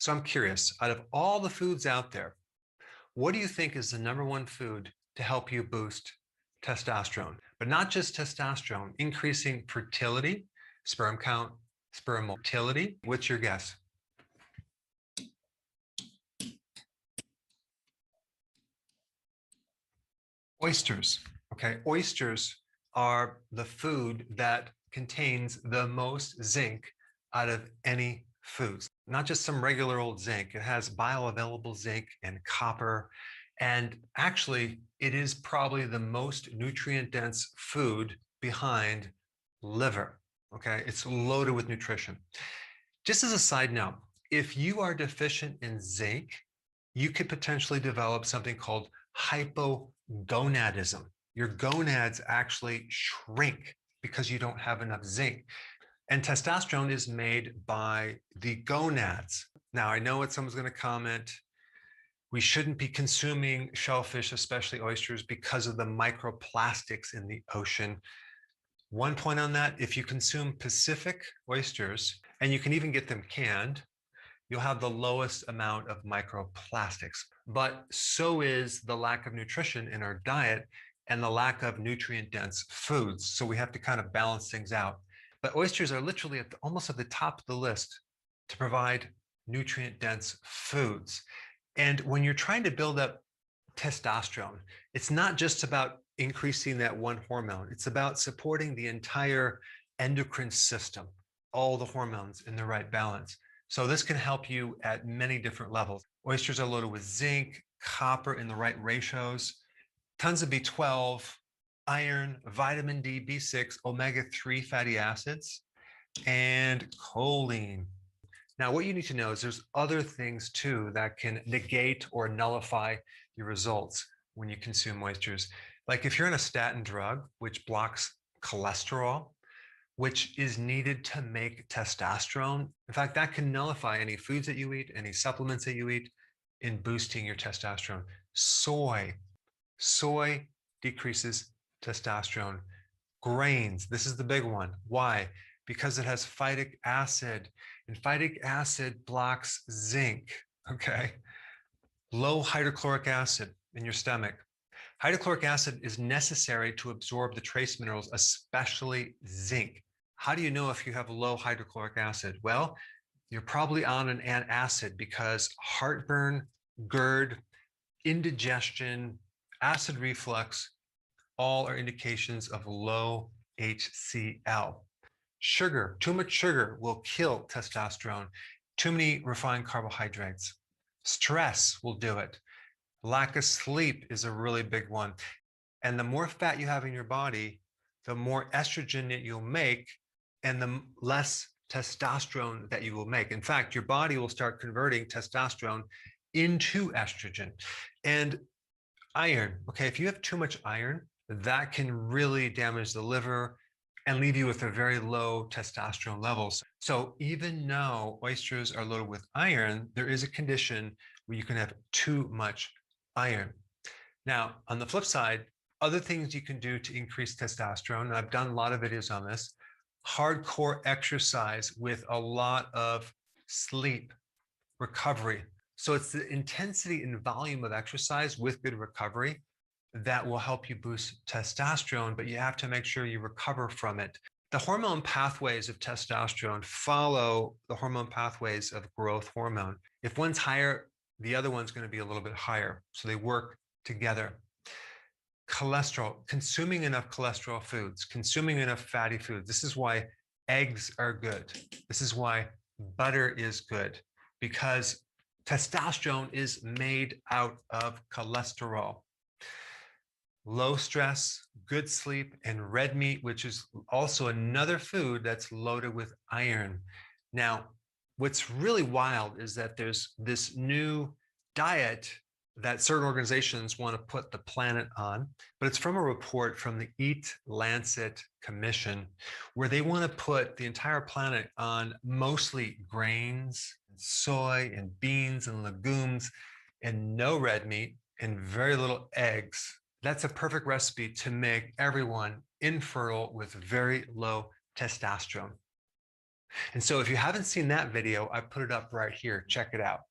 So I'm curious, out of all the foods out there, what do you think is the #1 food to help you boost testosterone? But not just testosterone, increasing fertility, sperm count, sperm motility. What's your guess? Oysters. Okay, oysters are the food that contains the most zinc out of any foods. Not just some regular old zinc. It has bioavailable zinc and copper. And actually, it is probably the most nutrient-dense food behind liver. Okay, it's loaded with nutrition. Just as a side note, if you are deficient in zinc, you could potentially develop something called hypogonadism. Your gonads actually shrink because you don't have enough zinc. And testosterone is made by the gonads. Now, I know what someone's going to comment. We shouldn't be consuming shellfish, especially oysters, because of the microplastics in the ocean. One point on that, if you consume Pacific oysters, and you can even get them canned, you'll have the lowest amount of microplastics. But so is the lack of nutrition in our diet and the lack of nutrient-dense foods. So we have to kind of balance things out. But oysters are literally almost at the top of the list to provide nutrient-dense foods. And when you're trying to build up testosterone, it's not just about increasing that one hormone. It's about supporting the entire endocrine system, all the hormones in the right balance. So this can help you at many different levels. Oysters are loaded with zinc, copper in the right ratios, tons of B12, iron, vitamin D, B6, omega-3 fatty acids, and choline. Now, what you need to know is there's other things too that can negate or nullify your results when you consume oysters. Like if you're on a statin drug, which blocks cholesterol, which is needed to make testosterone. In fact, that can nullify any foods that you eat, any supplements that you eat in boosting your testosterone. Soy decreases testosterone. Grains, this is the big one. Why? Because it has phytic acid, and phytic acid blocks zinc, okay? Low hydrochloric acid in your stomach. Hydrochloric acid is necessary to absorb the trace minerals, especially zinc. How do you know if you have low hydrochloric acid? Well, you're probably on an antacid because heartburn, GERD, indigestion, acid reflux, all are indications of low HCl. Sugar, too much sugar will kill testosterone. Too many refined carbohydrates. Stress will do it. Lack of sleep is a really big one. And the more fat you have in your body, the more estrogen that you'll make and the less testosterone that you will make. In fact, your body will start converting testosterone into estrogen. And iron, okay, if you have too much iron, that can really damage the liver and leave you with a very low testosterone levels. So even though oysters are loaded with iron, there is a condition where you can have too much iron. Now, on the flip side, other things you can do to increase testosterone, and I've done a lot of videos on this, hardcore exercise with a lot of sleep, recovery. So it's the intensity and volume of exercise with good recovery that will help you boost testosterone, but you have to make sure you recover from it. The hormone pathways of testosterone follow the hormone pathways of growth hormone. If one's higher, the other one's going to be a little bit higher. So they work together. Cholesterol, consuming enough cholesterol foods, consuming enough fatty foods. This is why eggs are good. This is why butter is good, because testosterone is made out of cholesterol. Low stress, good sleep, and red meat, which is also another food that's loaded with iron. Now, what's really wild is that there's this new diet that certain organizations want to put the planet on, but it's from a report from the Eat Lancet Commission, where they want to put the entire planet on mostly grains, soy, and beans and legumes, and no red meat, and very little eggs. That's a perfect recipe to make everyone infertile with very low testosterone. And so if you haven't seen that video, I put it up right here. Check it out.